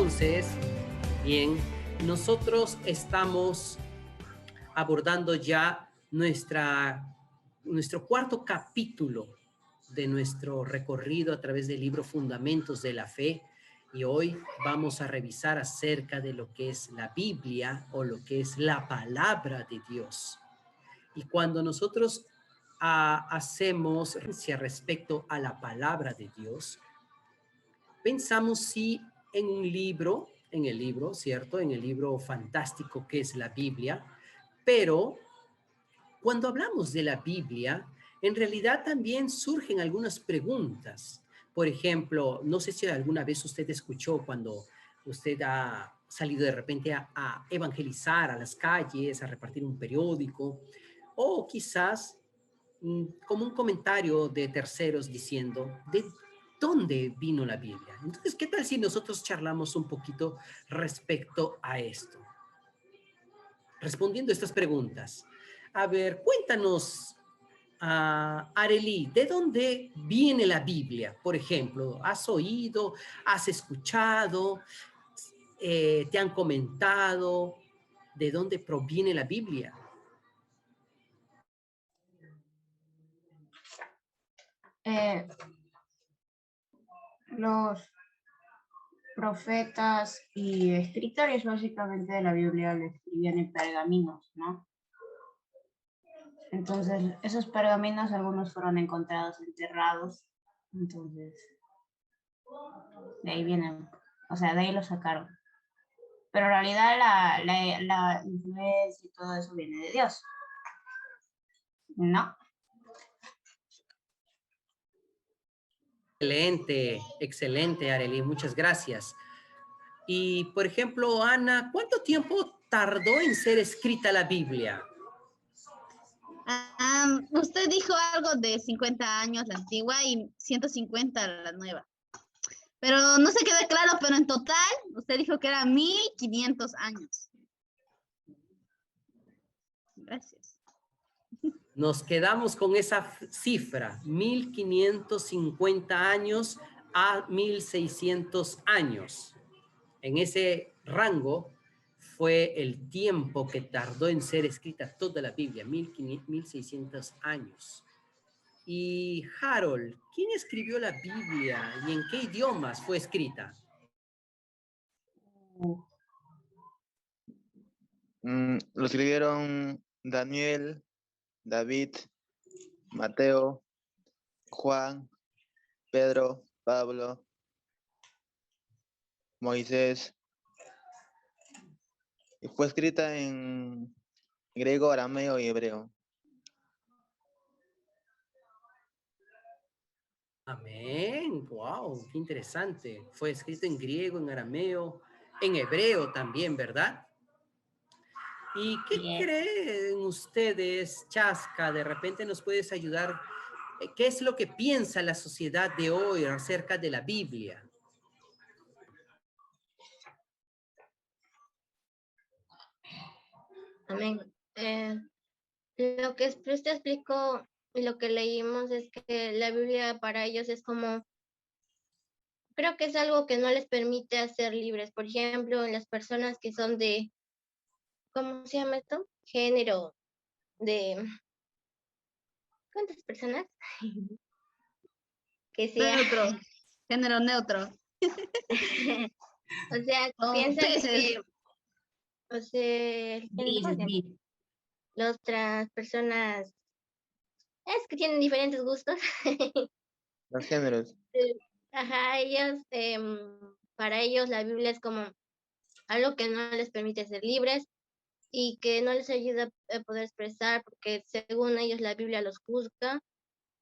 Entonces, bien, nosotros estamos abordando ya nuestro cuarto capítulo de nuestro recorrido a través del libro Fundamentos de la Fe, y hoy vamos a revisar acerca de lo que es la Biblia o lo que es la palabra de Dios. Y cuando nosotros hacemos respecto a la palabra de Dios, pensamos si en el libro, ¿cierto? En el libro fantástico que es la Biblia, pero cuando hablamos de la Biblia, en realidad también surgen algunas preguntas. Por ejemplo, no sé si alguna vez usted escuchó cuando usted ha salido de repente a evangelizar a las calles, a repartir un periódico, o quizás como un comentario de terceros diciendo, ¿de dónde vino la Biblia? Entonces, ¿qué tal si nosotros charlamos un poquito respecto a esto? Respondiendo a estas preguntas. A ver, cuéntanos, Arely, ¿de dónde viene la Biblia? Por ejemplo, ¿has oído, has escuchado, te han comentado de dónde proviene la Biblia? Los profetas y escritores básicamente de la Biblia lo escribían en pergaminos, ¿no? Entonces, esos pergaminos algunos fueron encontrados enterrados, entonces de ahí vienen, o sea, de ahí lo sacaron. Pero en realidad la influencia y todo eso viene de Dios, ¿no? Excelente, excelente, Arely, muchas gracias. Y, por ejemplo, Ana, ¿cuánto tiempo tardó en ser escrita la Biblia? Usted dijo algo de 50 años la antigua y 150 la nueva. Pero no se queda claro, pero en total usted dijo que era 1500 años. Gracias. Nos quedamos con esa cifra, 1550 años a 1600 años. En ese rango fue el tiempo que tardó en ser escrita toda la Biblia, 1600 años. Y Harold, ¿quién escribió la Biblia y en qué idiomas fue escrita? Lo escribieron Daniel, David, Mateo, Juan, Pedro, Pablo, Moisés. Y fue escrita en griego, arameo y hebreo. Amén. Wow, qué interesante. Fue escrito en griego, en arameo, en hebreo también, ¿verdad? ¿Y qué creen ustedes, Chasca? De repente nos puedes ayudar. ¿Qué es lo que piensa la sociedad de hoy acerca de la Biblia? Amén. Lo que usted explicó y lo que leímos es que la Biblia para ellos es como, creo que es algo que no les permite ser libres. Por ejemplo, en las personas que son de, ¿cómo se llama esto? Género de, ¿cuántas personas? Que sea. Neutro, género neutro. O sea, piensan que, o sea, las otras personas es que tienen diferentes gustos. Los géneros. Ajá, ellos, para ellos la Biblia es como algo que no les permite ser libres y que no les ayuda a poder expresar porque según ellos la Biblia los juzga.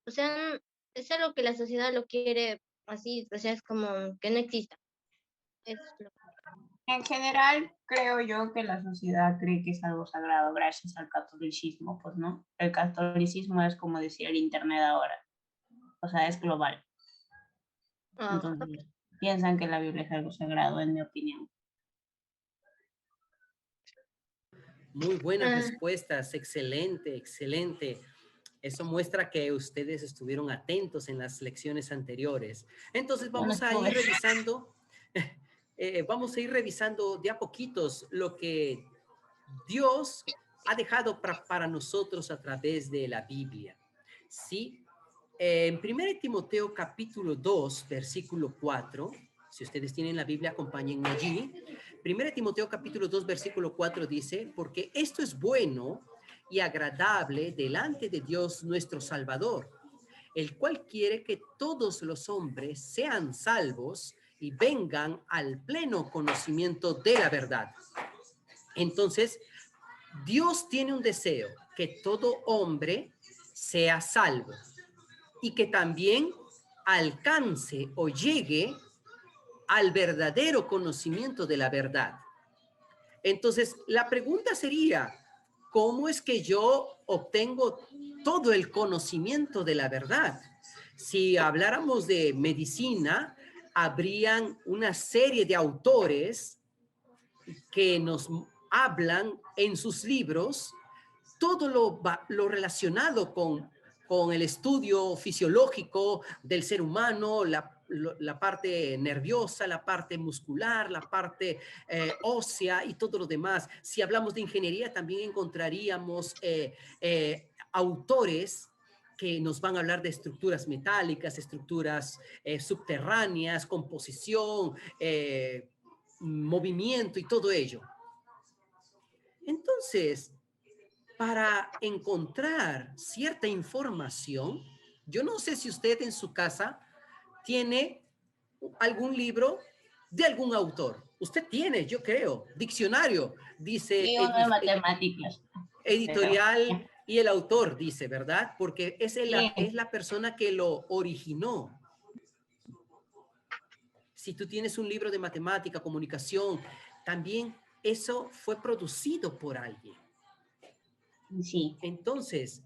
O sea, es algo que la sociedad lo quiere así, o sea, es como que no exista. En general, creo yo que la sociedad cree que es algo sagrado gracias al catolicismo, pues, ¿no? El catolicismo es como decir el internet ahora, o sea, es global. Entonces, piensan que la Biblia es algo sagrado, en mi opinión. Muy buenas respuestas, excelente, excelente. Eso muestra que ustedes estuvieron atentos en las lecciones anteriores. Entonces vamos a ir revisando vamos a ir revisando de a poquitos lo que Dios ha dejado para nosotros a través de la Biblia. ¿Sí? En 1 Timoteo capítulo 2, versículo 4, si ustedes tienen la Biblia, acompáñenme allí. 1 Timoteo capítulo 2, versículo 4 dice, porque esto es bueno y agradable delante de Dios nuestro Salvador, el cual quiere que todos los hombres sean salvos y vengan al pleno conocimiento de la verdad. Entonces, Dios tiene un deseo, que todo hombre sea salvo y que también alcance o llegue al verdadero conocimiento de la verdad. Entonces, la pregunta sería, ¿cómo es que yo obtengo todo el conocimiento de la verdad? Si habláramos de medicina, habrían una serie de autores que nos hablan en sus libros todo lo relacionado con el estudio fisiológico del ser humano, la parte nerviosa, la parte muscular, la parte ósea y todo lo demás. Si hablamos de ingeniería, también encontraríamos autores que nos van a hablar de estructuras metálicas, estructuras subterráneas, composición, movimiento y todo ello. Entonces, para encontrar cierta información, yo no sé si usted en su casa tiene algún libro de algún autor. Usted tiene, yo creo, diccionario, dice Y uno de matemáticas. editorial y el autor dice, ¿verdad? Porque es Sí. la persona que lo originó. Si tú tienes un libro de matemática, comunicación, también eso fue producido por alguien. Sí. Entonces,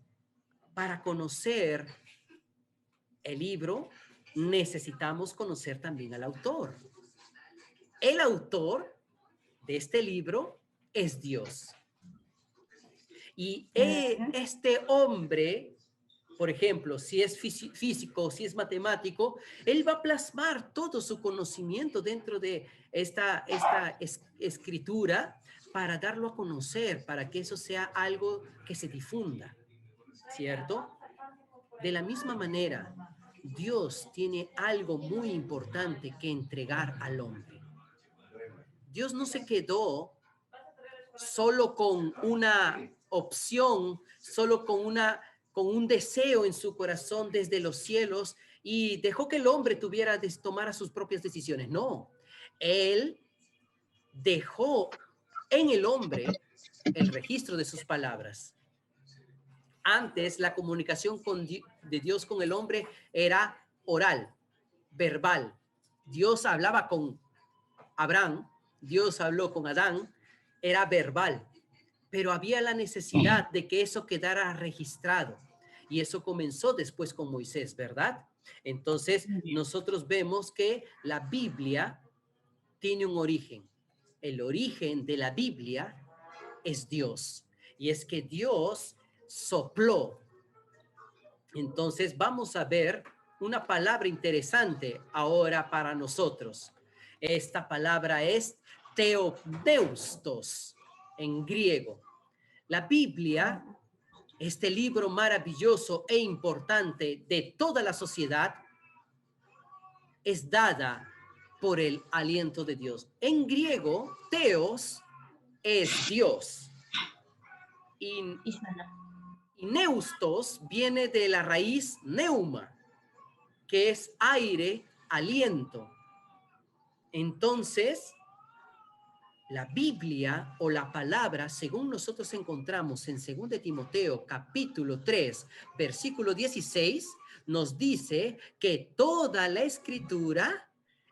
para conocer el libro, necesitamos conocer también al autor. El autor de este libro es Dios. Y este hombre, por ejemplo, si es físico, si es matemático, él va a plasmar todo su conocimiento dentro de esta escritura para darlo a conocer, para que eso sea algo que se difunda, ¿cierto? De la misma manera, Dios tiene algo muy importante que entregar al hombre. Dios no se quedó solo con una opción, solo con un deseo en su corazón desde los cielos y dejó que el hombre tomara sus propias decisiones. No, él dejó en el hombre el registro de sus palabras. Antes, la comunicación de Dios con el hombre era oral, verbal. Dios hablaba con Abraham, Dios habló con Adán, era verbal, pero había la necesidad de que eso quedara registrado. Y eso comenzó después con Moisés, ¿verdad? Entonces, nosotros vemos que la Biblia tiene un origen. El origen de la Biblia es Dios. Y es que Dios sopló. Entonces vamos a ver una palabra interesante ahora para nosotros. Esta palabra es theopneustos en griego. La Biblia, este libro maravilloso e importante de toda la sociedad, es dada por el aliento de Dios. En griego, theos es Dios. Y neustos viene de la raíz neuma, que es aire, aliento. Entonces, la Biblia o la palabra, según nosotros encontramos en 2 Timoteo capítulo 3, versículo 16, nos dice que toda la escritura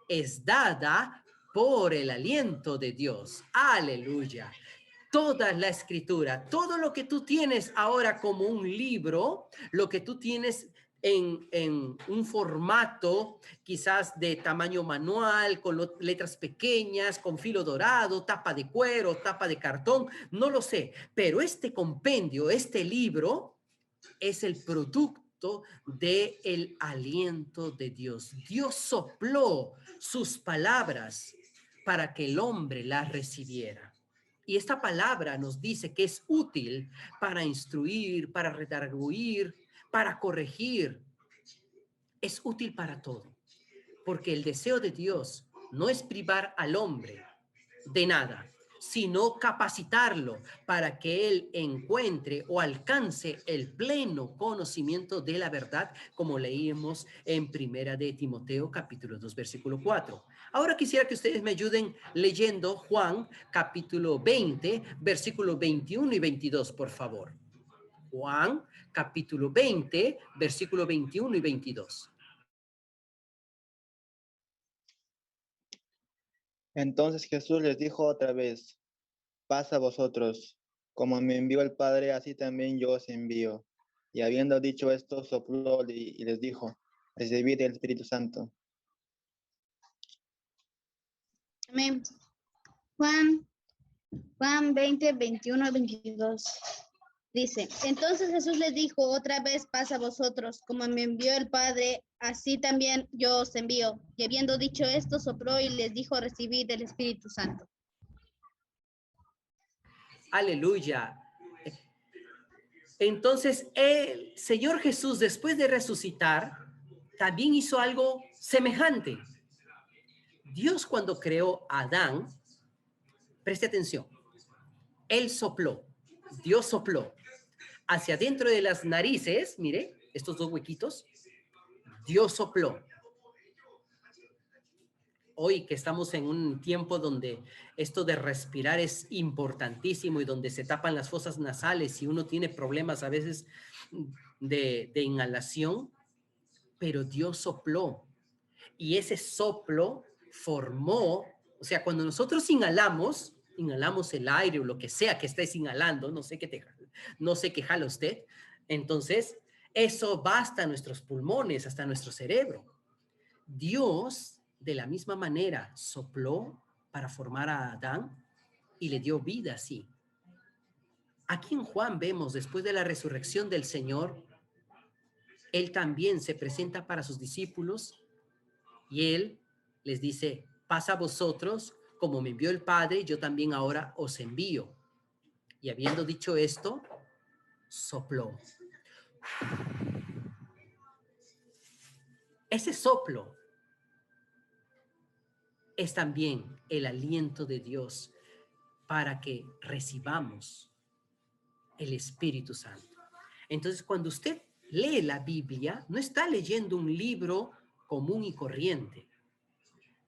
es dada por el aliento de Dios. Aleluya. Toda la escritura, todo lo que tú tienes ahora como un libro, lo que tú tienes en un formato quizás de tamaño manual, con letras pequeñas, con filo dorado, tapa de cuero, tapa de cartón, no lo sé, pero este compendio, este libro es el producto del aliento de Dios. Dios sopló sus palabras para que el hombre la recibiera. Y esta palabra nos dice que es útil para instruir, para redarguir, para corregir. Es útil para todo, porque el deseo de Dios no es privar al hombre de nada, sino capacitarlo para que él encuentre o alcance el pleno conocimiento de la verdad, como leímos en Primera de Timoteo, capítulo 2, versículo 4. Ahora quisiera que ustedes me ayuden leyendo Juan, capítulo 20, versículo 21 y 22, por favor. Juan, capítulo 20, versículo 21 y 22. Entonces Jesús les dijo otra vez, paz a vosotros, como me envió el Padre, así también yo os envío. Y habiendo dicho esto, sopló y les dijo, recibid el Espíritu Santo. Amén. Juan 20, 21 al 22. Dice, entonces Jesús les dijo otra vez, paz a vosotros, como me envió el Padre, así también yo os envío. Y habiendo dicho esto, sopló y les dijo, recibid el Espíritu Santo. Aleluya. Entonces, el Señor Jesús, después de resucitar, también hizo algo semejante. Dios, cuando creó a Adán, preste atención, Él sopló, Dios sopló hacia adentro de las narices, mire, estos dos huequitos, Dios sopló. Hoy que estamos en un tiempo donde esto de respirar es importantísimo y donde se tapan las fosas nasales y uno tiene problemas a veces de inhalación, pero Dios sopló y ese soplo formó, o sea, cuando nosotros inhalamos el aire o lo que sea que estés inhalando, no sé qué jala usted, entonces eso va hasta nuestros pulmones, hasta nuestro cerebro. Dios, de la misma manera, sopló para formar a Adán y le dio vida así. Aquí en Juan vemos, después de la resurrección del Señor, Él también se presenta para sus discípulos y Él les dice, paz a vosotros, como me envió el Padre, yo también ahora os envío. Y habiendo dicho esto, sopló. Ese soplo es también el aliento de Dios para que recibamos el Espíritu Santo. Entonces, cuando usted lee la Biblia, no está leyendo un libro común y corriente.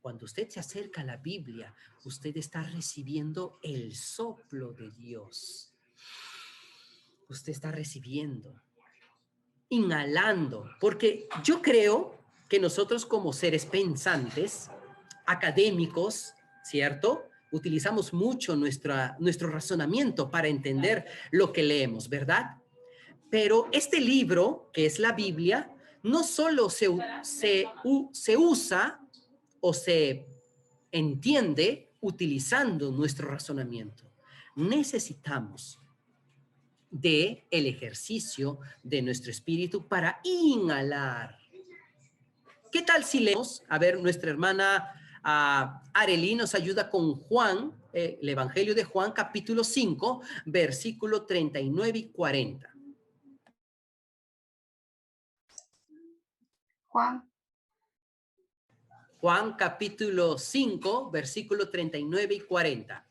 Cuando usted se acerca a la Biblia, usted está recibiendo el soplo de Dios. Usted está recibiendo, inhalando, porque yo creo que nosotros como seres pensantes, académicos, ¿cierto? Utilizamos mucho nuestro razonamiento para entender lo que leemos, ¿verdad? Pero este libro, que es la Biblia, no solo se usa o se entiende utilizando nuestro razonamiento. Necesitamos de el ejercicio de nuestro espíritu para inhalar. ¿Qué tal si leemos? A ver, nuestra hermana Arely nos ayuda con Juan, el Evangelio de Juan, capítulo 5, versículo 39 y 40. Juan capítulo 5, versículo 39 y 40.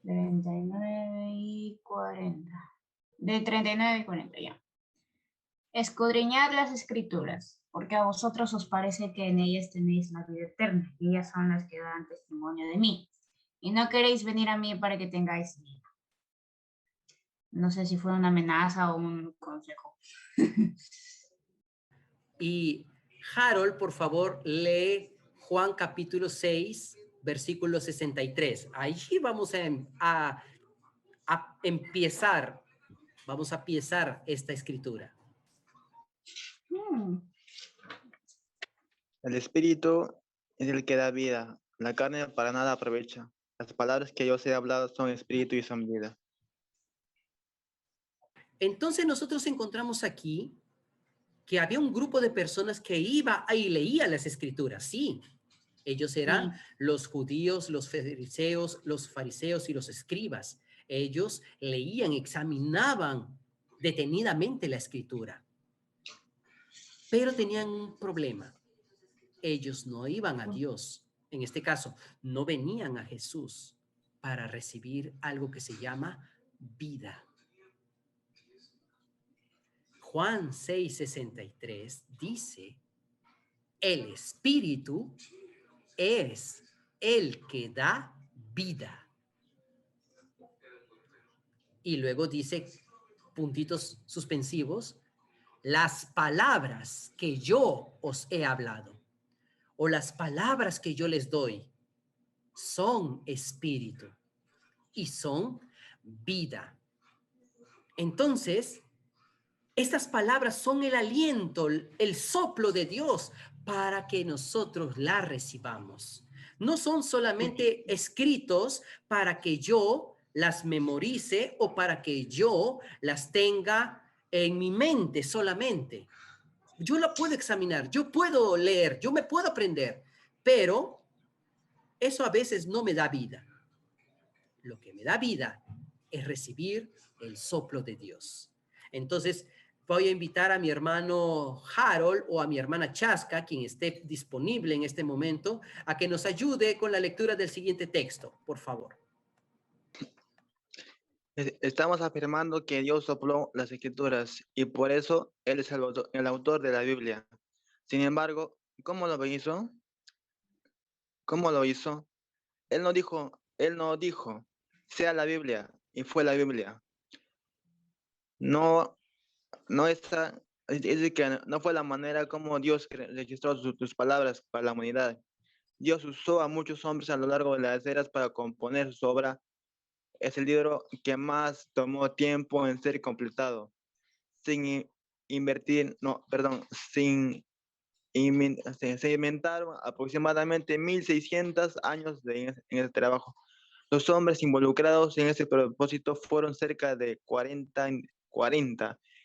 39 y 40. De 39 y 40, ya. Escudriñad las escrituras, porque a vosotros os parece que en ellas tenéis la vida eterna, y ellas son las que dan testimonio de mí. Y no queréis venir a mí para que tengáis vida. No sé si fue una amenaza o un consejo. Y Harold, por favor, lee Juan capítulo 6, versículo 63. Ahí vamos a empezar, vamos a empezar esta escritura. El Espíritu es el que da vida, la carne para nada aprovecha. Las palabras que yo os he hablado son espíritu y son vida. Entonces nosotros encontramos aquí que había un grupo de personas que iba y leía las escrituras, sí, Ellos eran los judíos, los fariseos y los escribas. Ellos leían, examinaban detenidamente la escritura. Pero tenían un problema. Ellos no iban a Dios. En este caso, no venían a Jesús para recibir algo que se llama vida. Juan 6:63 dice, el Espíritu es el que da vida. Y luego dice, puntitos suspensivos, las palabras que yo os he hablado o las palabras que yo les doy son espíritu y son vida. Entonces, estas palabras son el aliento, el soplo de Dios para que nosotros las recibamos. No son solamente escritos para que yo las memorice o para que yo las tenga en mi mente solamente. Yo la puedo examinar, yo puedo leer, yo me puedo aprender, pero eso a veces no me da vida. Lo que me da vida es recibir el soplo de Dios. Entonces, voy a invitar a mi hermano Harold o a mi hermana Chaska, quien esté disponible en este momento, a que nos ayude con la lectura del siguiente texto, por favor. Estamos afirmando que Dios sopló las escrituras y por eso Él es el autor de la Biblia. Sin embargo, ¿cómo lo hizo? ¿Cómo lo hizo? Él no dijo, sea la Biblia, y fue la Biblia. No es decir, que no fue la manera como Dios registró sus palabras para la humanidad. Dios usó a muchos hombres a lo largo de las eras para componer su obra. Es el libro que más tomó tiempo en ser completado, sin se inventaron aproximadamente 1600 años en ese trabajo. Los hombres involucrados en ese propósito fueron cerca de 40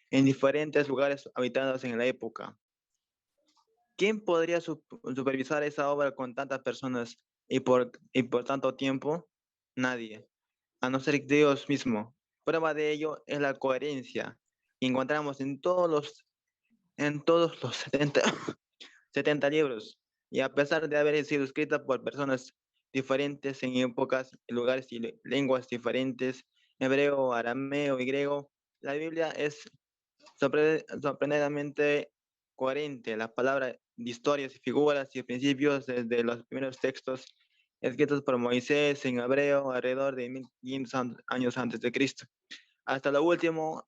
en diferentes lugares habitados en la época. ¿Quién podría supervisar esa obra con tantas personas y por tanto tiempo? Nadie, a no ser Dios mismo. Prueba de ello es la coherencia que encontramos en todos los 70 libros, y a pesar de haber sido escrita por personas diferentes en épocas, lugares y lenguas diferentes, hebreo, arameo y griego, la Biblia es sorprendentemente coherente. La palabra de historias y figuras y principios desde los primeros textos escritos por Moisés en hebreo alrededor de 1500 años antes de Cristo, hasta los últimos,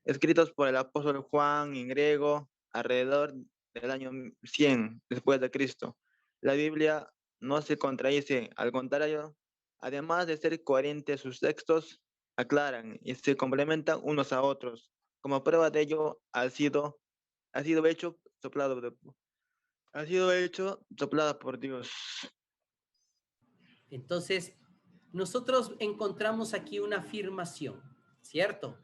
escritos por el apóstol Juan en griego alrededor del año 100 después de Cristo. La Biblia no se contradice, al contrario, además de ser coherentes, sus textos aclaran y se complementan unos a otros. Como prueba de ello, ha sido hecho soplada por Dios. Entonces, nosotros encontramos aquí una afirmación, ¿cierto?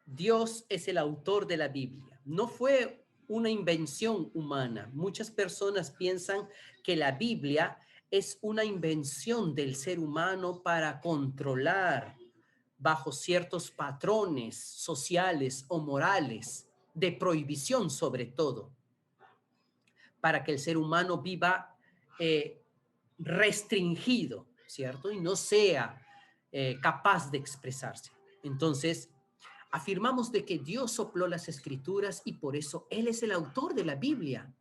Dios es el autor de la Biblia. No fue una invención humana. Muchas personas piensan que la Biblia es una invención del ser humano para controlar bajo ciertos patrones sociales o morales, de prohibición sobre todo, para que el ser humano viva restringido, ¿cierto? Y no sea capaz de expresarse. Entonces, afirmamos de que Dios sopló las escrituras y por eso Él es el autor de la Biblia.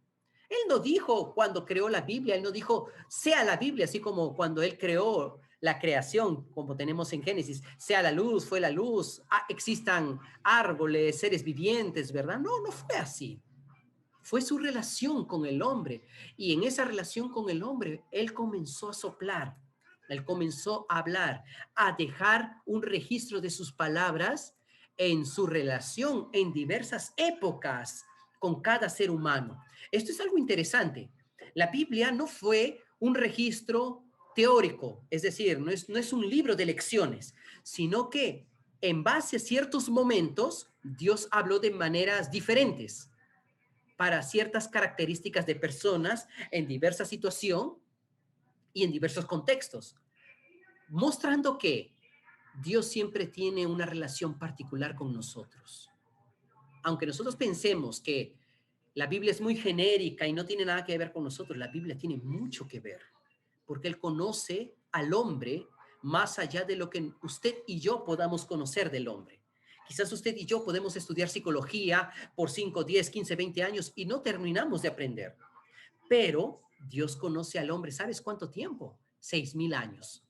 Él no dijo cuando creó la Biblia, Él no dijo sea la Biblia, así como cuando Él creó la creación, como tenemos en Génesis, sea la luz, fue la luz, existan árboles, seres vivientes, ¿verdad? No, no fue así. Fue su relación con el hombre y en esa relación con el hombre, Él comenzó a soplar, Él comenzó a hablar, a dejar un registro de sus palabras en su relación en diversas épocas con cada ser humano. Esto es algo interesante. La Biblia no fue un registro teórico, es decir, no es un libro de lecciones, sino que en base a ciertos momentos, Dios habló de maneras diferentes. para ciertas características de personas en diversa situación y en diversos contextos, mostrando que Dios siempre tiene una relación particular con nosotros. Aunque nosotros pensemos que la Biblia es muy genérica y no tiene nada que ver con nosotros, la Biblia tiene mucho que ver, porque Él conoce al hombre más allá de lo que usted y yo podamos conocer del hombre. Quizás usted y yo podemos estudiar psicología por 5, 10, 15, 20 años y no terminamos de aprender. Pero Dios conoce al hombre, ¿sabes cuánto tiempo? 6,000 años.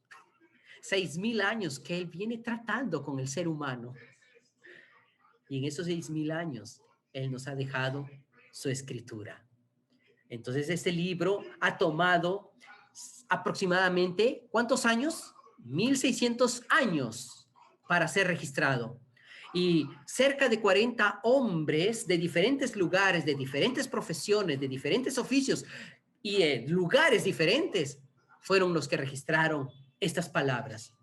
6,000 años que Él viene tratando con el ser humano. Y en esos 6,000 años, Él nos ha dejado su escritura. Entonces, este libro ha tomado aproximadamente, ¿cuántos años? 1,600 años para ser registrado. Y cerca de 40 hombres de diferentes lugares, de diferentes profesiones, de diferentes oficios y lugares diferentes, fueron los que registraron estas palabras.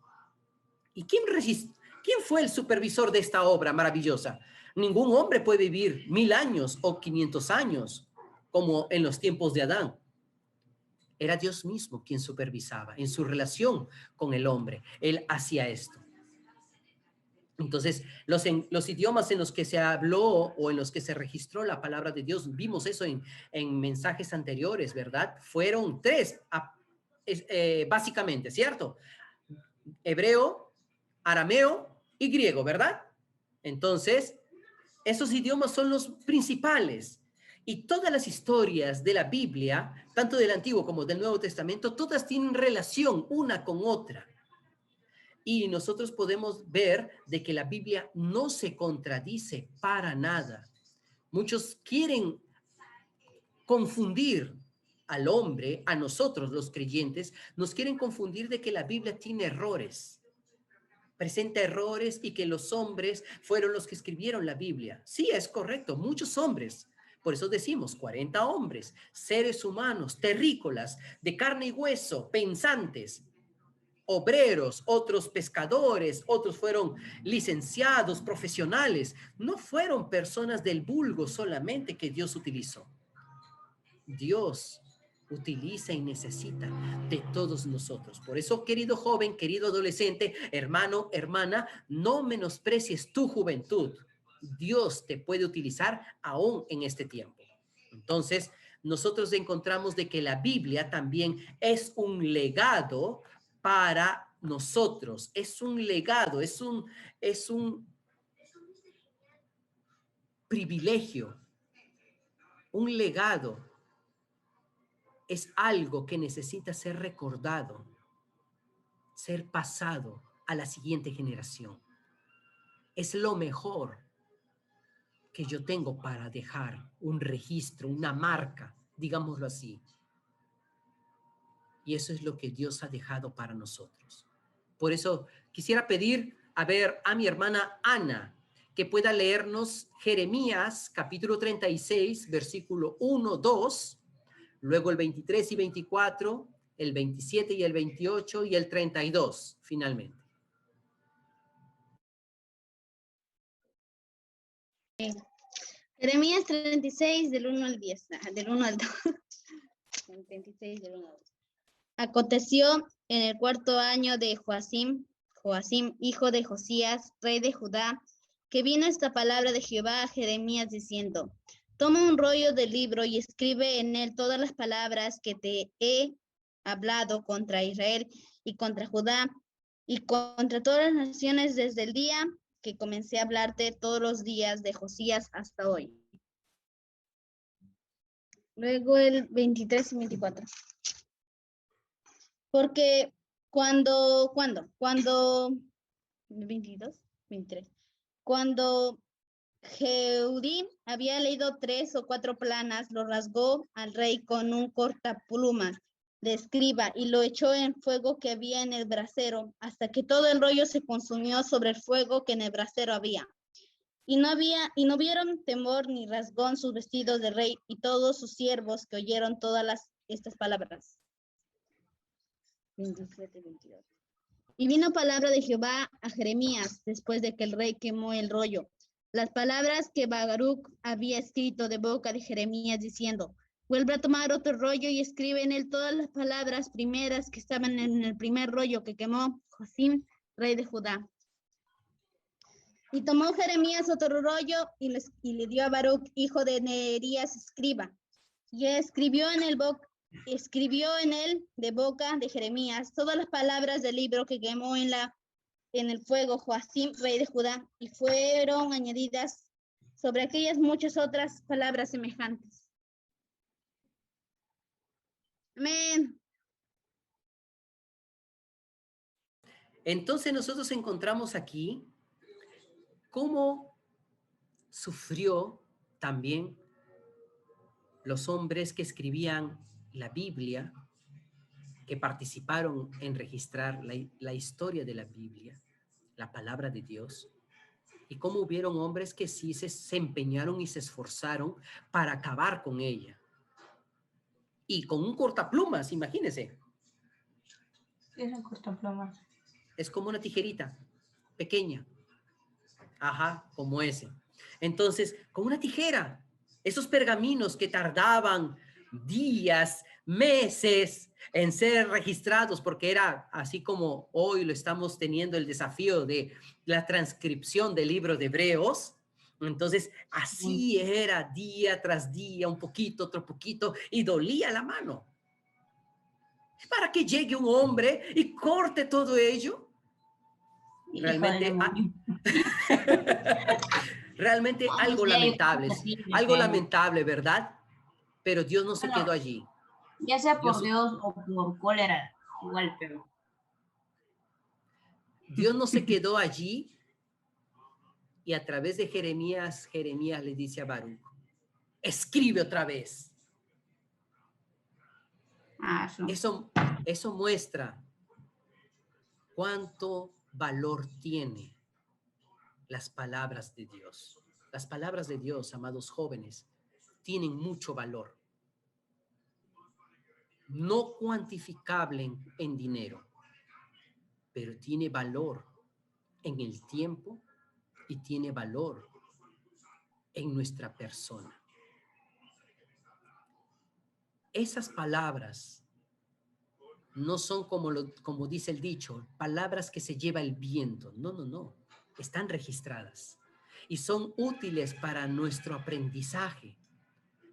¿Y quién fue el supervisor de esta obra maravillosa? Ningún hombre puede vivir 1,000 años o 500 años, como en los tiempos de Adán. Era Dios mismo quien supervisaba en su relación con el hombre. Él hacía esto. Entonces, los idiomas en los que se habló o en los que se registró la palabra de Dios, vimos eso en mensajes anteriores, ¿verdad? Fueron 3, básicamente, ¿cierto? Hebreo, arameo y griego, ¿verdad? Entonces, esos idiomas son los principales. Y todas las historias de la Biblia, tanto del Antiguo como del Nuevo Testamento, todas tienen relación una con otra. Y nosotros podemos ver de que la Biblia no se contradice para nada. Muchos quieren confundir al hombre, a nosotros los creyentes, nos quieren confundir de que la Biblia tiene errores. Presenta errores y que los hombres fueron los que escribieron la Biblia. Sí, es correcto, muchos hombres. Por eso decimos 40 hombres, seres humanos, terrícolas, de carne y hueso, pensantes, obreros, otros pescadores, otros fueron licenciados, profesionales. No fueron personas del vulgo solamente que Dios utilizó. Dios utiliza y necesita de todos nosotros. Por eso, querido joven, querido adolescente, hermano, hermana, no menosprecies tu juventud. Dios te puede utilizar aún en este tiempo. Entonces, nosotros encontramos de que la Biblia también es un legado para nosotros. Es un legado, es un privilegio, un legado. Es algo que necesita ser recordado, ser pasado a la siguiente generación. Es lo mejor que yo tengo para dejar un registro, una marca, digámoslo así. Y eso es lo que Dios ha dejado para nosotros. Por eso quisiera pedir a mi hermana Ana que pueda leernos Jeremías capítulo 36, versículo 1, 2, luego el 23 y 24, el 27 y el 28 y el 32, finalmente. Jeremías 36, del 1 al 10, del 1 al 2. 36, del 1 al 2. Aconteció en el 4.º año de Joacim, hijo de Josías, rey de Judá, que vino esta palabra de Jehová a Jeremías diciendo: toma un rollo del libro y escribe en él todas las palabras que te he hablado contra Israel y contra Judá y contra todas las naciones desde el día que comencé a hablarte todos los días de Josías hasta hoy. Luego el 23 y 24. Porque cuando 22, 23. Cuando Jehudí había leído 3 o 4 planas, lo rasgó al rey con un cortaplumas de escriba y lo echó en fuego que había en el brasero, hasta que todo el rollo se consumió sobre el fuego que en el brasero había. Y no vieron temor ni rasgón sus vestidos de rey y todos sus siervos que oyeron todas estas palabras. 27, 22. Y vino palabra de Jehová a Jeremías después de que el rey quemó el rollo. las palabras que Baruch había escrito de boca de Jeremías diciendo, vuelve a tomar otro rollo y escribe en él todas las palabras primeras que estaban en el primer rollo que quemó Joacim, rey de Judá. Y tomó Jeremías otro rollo y le dio a Baruch, hijo de Nerías, escriba. Y escribió en él de boca de Jeremías todas las palabras del libro que quemó en el fuego Joacim, rey de Judá, y fueron añadidas sobre aquellas muchas otras palabras semejantes. Amén. Entonces nosotros encontramos aquí cómo sufrió también los hombres que escribían la Biblia, que participaron en registrar la historia de la Biblia, la palabra de Dios, y cómo hubieron hombres que sí se empeñaron y se esforzaron para acabar con ella. Y con un cortaplumas, imagínense. Es un cortaplumas. Es como una tijerita pequeña. Ajá, como ese. Entonces, con una tijera, esos pergaminos que tardaban días, meses en ser registrados, porque era así como hoy lo estamos teniendo el desafío de la transcripción del libro de Hebreos. Entonces, así era día tras día, un poquito, otro poquito, y dolía la mano. Para que llegue un hombre y corte todo ello. Realmente, realmente algo lamentable, ¿verdad? Pero Dios no se quedó allí. Ya sea por Dios o por cólera, igual, pero Dios no se quedó allí y a través de Jeremías le dice a Baruch, escribe otra vez. Eso muestra cuánto valor tiene las palabras de Dios. Las palabras de Dios, amados jóvenes, tienen mucho valor. No cuantificable en dinero, pero tiene valor en el tiempo y tiene valor en nuestra persona. Esas palabras no son como dice el dicho, palabras que se lleva el viento. No, no, no. Están registradas y son útiles para nuestro aprendizaje.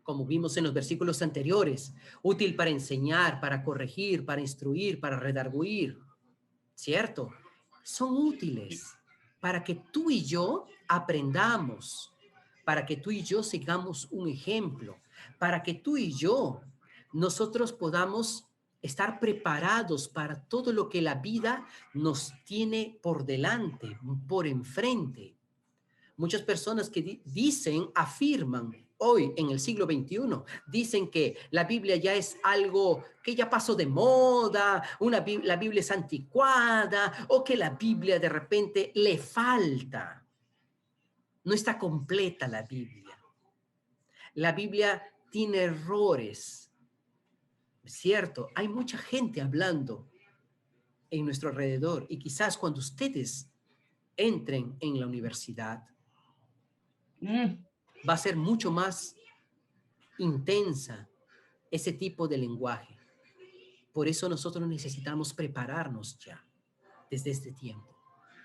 Como vimos en los versículos anteriores, útil para enseñar, para corregir, para instruir, para redarguir, ¿cierto? Son útiles para que tú y yo aprendamos, para que tú y yo sigamos un ejemplo, para que tú y yo, nosotros podamos estar preparados para todo lo que la vida nos tiene por delante, por enfrente. Muchas personas que afirman hoy en el siglo XXI, dicen que la Biblia ya es algo que ya pasó de moda, la Biblia es anticuada o que la Biblia de repente le falta. No está completa la Biblia. La Biblia tiene errores. Cierto, hay mucha gente hablando en nuestro alrededor y quizás cuando ustedes entren en la universidad, va a ser mucho más intensa ese tipo de lenguaje. Por eso nosotros necesitamos prepararnos ya desde este tiempo,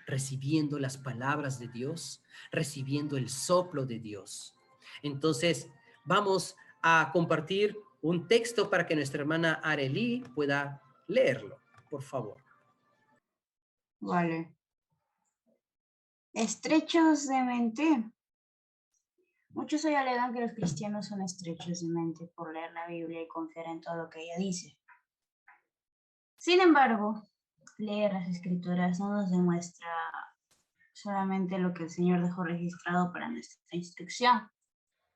recibiendo las palabras de Dios, recibiendo el soplo de Dios. Entonces, vamos a compartir un texto para que nuestra hermana Arely pueda leerlo, por favor. Vale. Estrechos de mente. Muchos hoy alegan que los cristianos son estrechos de mente por leer la Biblia y confiar en todo lo que ella dice. Sin embargo, leer las Escrituras no nos demuestra solamente lo que el Señor dejó registrado para nuestra instrucción,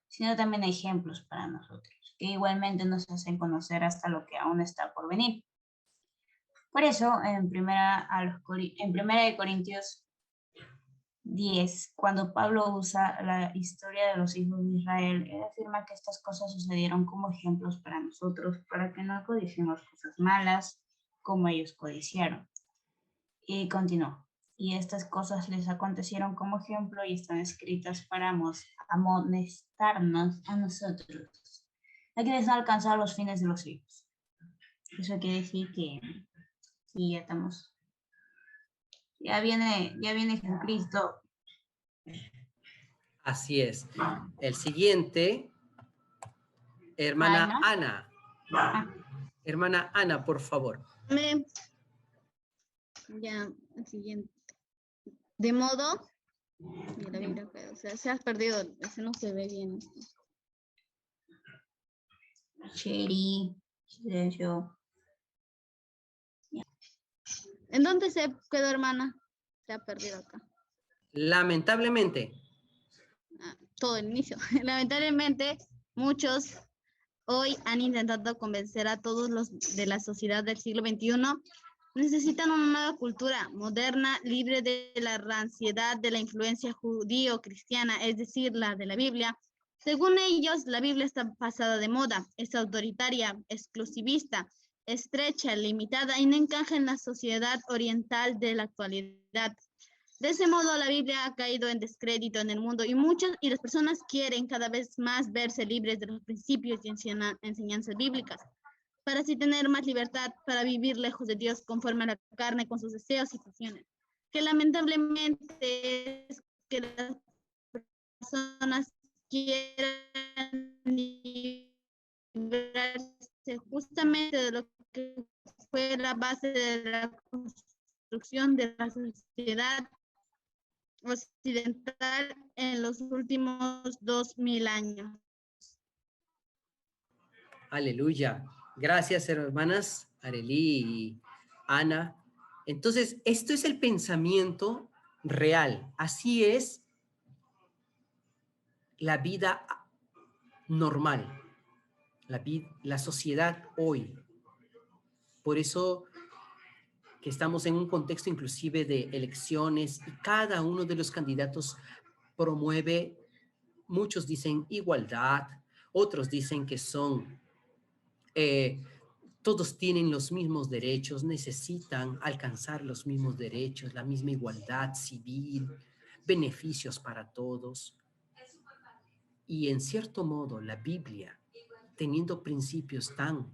sino también ejemplos para nosotros, que igualmente nos hacen conocer hasta lo que aún está por venir. Por eso, en primera de Corintios 10, cuando Pablo usa la historia de los hijos de Israel, él afirma que estas cosas sucedieron como ejemplos para nosotros, para que no codiciemos cosas malas como ellos codiciaron. Y continuó. y estas cosas les acontecieron como ejemplo y están escritas para amonestarnos a nosotros, a quienes no alcanzar los fines de los siglos. Eso quiere decir que sí, ya estamos, ya viene Jesucristo. Así es. El siguiente, hermana Ana. Hermana Ana, por favor. Ya, el siguiente. De modo, mira, o sea, se ha perdido, ese no se ve bien. Cheri, silencio. ¿En dónde se quedó, hermana? Se ha perdido acá. Lamentablemente. Todo el inicio. Lamentablemente, muchos hoy han intentado convencer a todos los de la sociedad del siglo XXI. Necesitan una nueva cultura moderna, libre de la ranciedad de la influencia judío-cristiana, es decir, la de la Biblia. Según ellos, la Biblia está pasada de moda, es autoritaria, exclusivista, estrecha, limitada y no encaja en la sociedad oriental de la actualidad. De ese modo, la Biblia ha caído en descrédito en el mundo y las personas quieren cada vez más verse libres de los principios y enseñanzas bíblicas, para así tener más libertad para vivir lejos de Dios conforme a la carne con sus deseos y pasiones. Que lamentablemente es que las personas quieran librarse justamente de lo que fue la base de la construcción de la sociedad occidental en los últimos 2000 años. Aleluya. Gracias, hermanas Arely y Ana. Entonces, esto es el pensamiento real. Así es la vida normal, la sociedad hoy. Por eso que estamos en un contexto inclusive de elecciones y cada uno de los candidatos promueve, muchos dicen igualdad, otros dicen que son, todos tienen los mismos derechos, necesitan alcanzar los mismos derechos, la misma igualdad civil, beneficios para todos. Y en cierto modo la Biblia, teniendo principios tan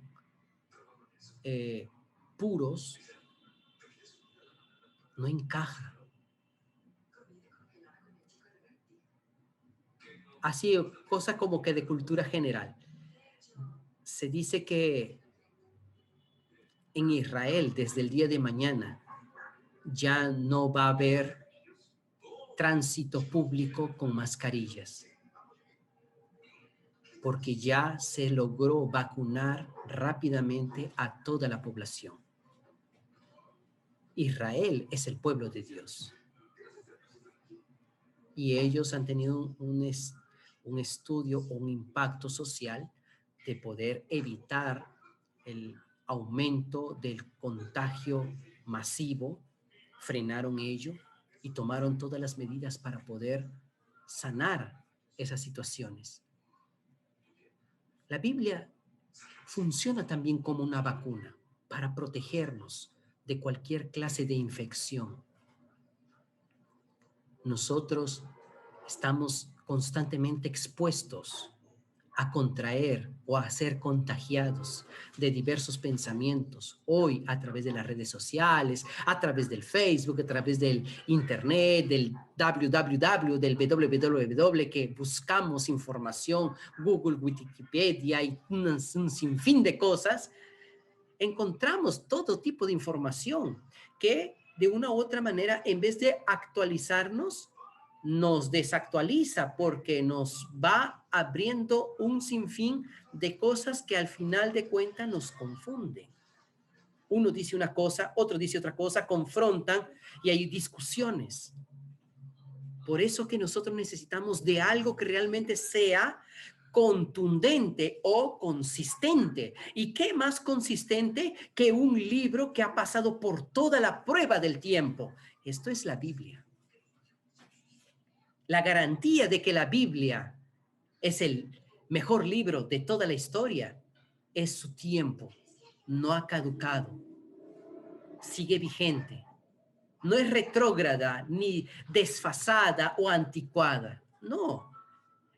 puros, no encaja. Así, cosa como que de cultura general. Se dice que en Israel, desde el día de mañana, ya no va a haber tránsito público con mascarillas, porque ya se logró vacunar rápidamente a toda la población. Israel es el pueblo de Dios. Y ellos han tenido un estudio, un impacto social de poder evitar el aumento del contagio masivo, frenaron ello y tomaron todas las medidas para poder sanar esas situaciones. La Biblia funciona también como una vacuna para protegernos de cualquier clase de infección. Nosotros estamos constantemente expuestos a contraer o a ser contagiados de diversos pensamientos, hoy a través de las redes sociales, a través del Facebook, a través del Internet, del www, del www, que buscamos información, Google, Wikipedia y un sinfín de cosas, encontramos todo tipo de información que de una u otra manera, en vez de actualizarnos, nos desactualiza porque nos va abriendo un sinfín de cosas que al final de cuentas nos confunden. Uno dice una cosa, otro dice otra cosa, confrontan y hay discusiones. Por eso que nosotros necesitamos de algo que realmente sea contundente o consistente. ¿Y qué más consistente que un libro que ha pasado por toda la prueba del tiempo? Esto es la Biblia. La garantía de que la Biblia es el mejor libro de toda la historia es su tiempo. No ha caducado. Sigue vigente. No es retrógrada, ni desfasada o anticuada. No,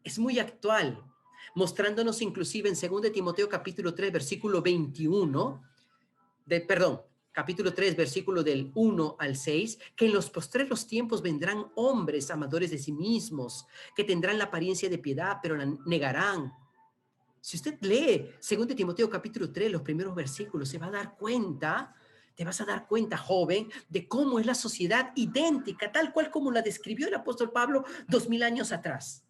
es muy actual, mostrándonos inclusive en 2 Timoteo capítulo 3, versículo 21, capítulo 3, versículo del 1 al 6, que en los postreros tiempos vendrán hombres amadores de sí mismos, que tendrán la apariencia de piedad, pero la negarán. Si usted lee 2 Timoteo capítulo 3, los primeros versículos, se va a dar cuenta, te vas a dar cuenta, joven, de cómo es la sociedad idéntica, tal cual como la describió el apóstol Pablo 2000 años atrás.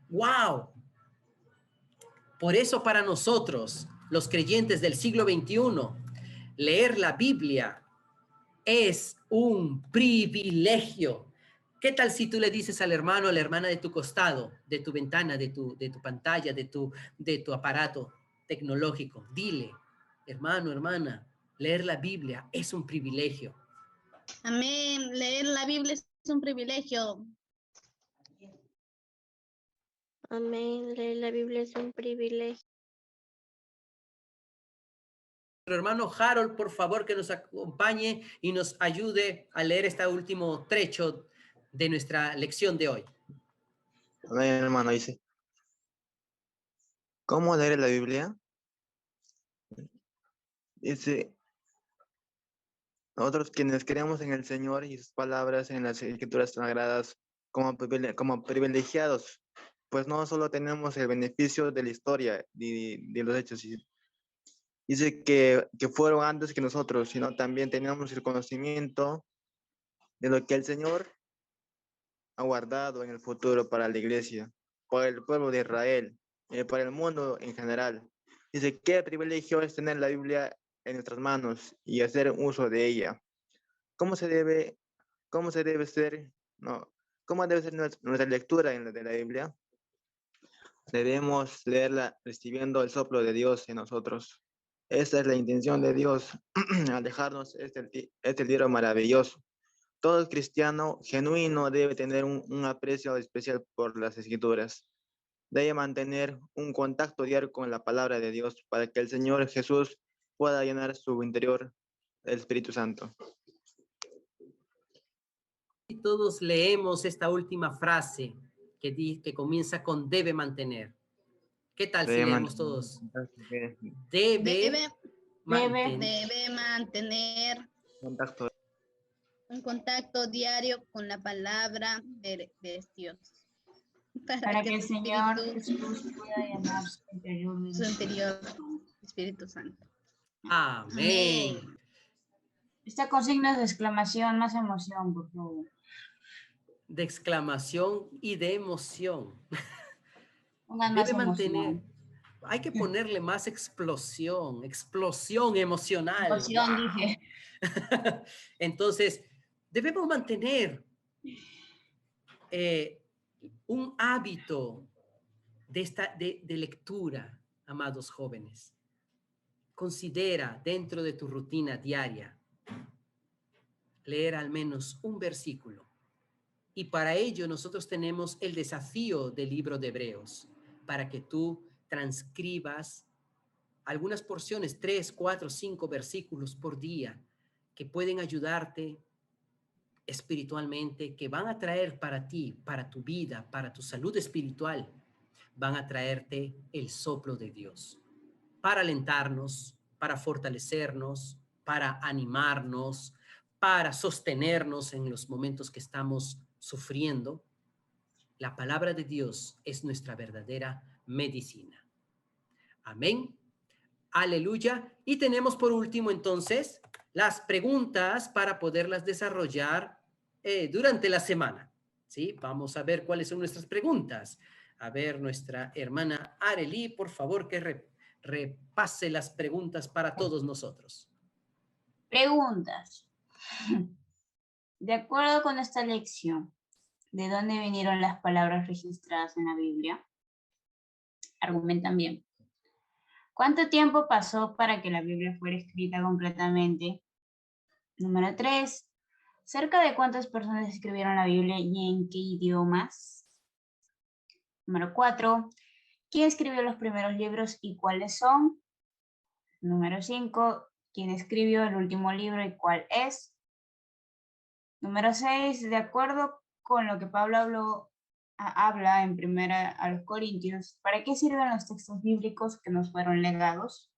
¡Wow! Por eso para nosotros, los creyentes del siglo XXI, leer la Biblia es un privilegio. ¿Qué tal si tú le dices al hermano, a la hermana de tu costado, de tu ventana, de tu pantalla, de tu aparato tecnológico? Dile, hermano, hermana, leer la Biblia es un privilegio. Amén. Leer la Biblia es un privilegio. Amén. Leer la Biblia es un privilegio. Nuestro hermano Harold, por favor, que nos acompañe y nos ayude a leer este último trecho de nuestra lección de hoy. Amén, hermano, dice. ¿Cómo leer la Biblia? Dice, nosotros quienes creemos en el Señor y sus palabras en las Escrituras Sagradas como privilegiados, pues no solo tenemos el beneficio de la historia y de los hechos, dice que fueron antes que nosotros, sino también tenemos el conocimiento de lo que el Señor ha guardado en el futuro para la iglesia, para el pueblo de Israel, para el mundo en general. Dice, qué privilegio es tener la Biblia en nuestras manos y hacer uso de ella. ¿Cómo se debe ser, no, cómo debe ser nuestra lectura de la Biblia? Debemos leerla recibiendo el soplo de Dios en nosotros. Esa es la intención de Dios al dejarnos este libro maravilloso. Todo cristiano genuino debe tener un aprecio especial por las Escrituras. Debe mantener un contacto diario con la palabra de Dios para que el Señor Jesús pueda llenar su interior del Espíritu Santo. Y todos leemos esta última frase que comienza con debe mantener. ¿Qué tal si leemos todos? Debe mantener un contacto diario con la palabra de Dios. Para que el Señor Jesús pueda llenar su interior Espíritu Santo. Amén. Está con signos de exclamación, más emoción, por favor. De exclamación y de emoción. Debe mantener. Hay que ponerle más explosión emocional. Emoción, dije. Entonces, debemos mantener un hábito de lectura, amados jóvenes. Considera dentro de tu rutina diaria leer al menos un versículo. Y para ello nosotros tenemos el desafío del libro de Hebreos, para que tú transcribas algunas porciones, 3, 4, 5 versículos por día, que pueden ayudarte espiritualmente, que van a traer para ti, para tu vida, para tu salud espiritual, van a traerte el soplo de Dios, para alentarnos, para fortalecernos, para animarnos, para sostenernos en los momentos que estamos sufriendo. La palabra de Dios es nuestra verdadera medicina. Amén. Aleluya. Y tenemos por último entonces las preguntas para poderlas desarrollar durante la semana. ¿Sí? Vamos a ver cuáles son nuestras preguntas. A ver, nuestra hermana Arely, por favor, que repase las preguntas para todos nosotros. Preguntas. De acuerdo con esta lección, ¿de dónde vinieron las palabras registradas en la Biblia? Argumentan bien. ¿Cuánto tiempo pasó para que la Biblia fuera escrita completamente? Número 3. ¿Cerca de cuántas personas escribieron la Biblia y en qué idiomas? Número 4. ¿Quién escribió los primeros libros y cuáles son? Número 5. quién escribió el último libro y cuál es. Número 6, de acuerdo con lo que Pablo habla en primera a los Corintios, ¿para qué sirven los textos bíblicos que nos fueron legados?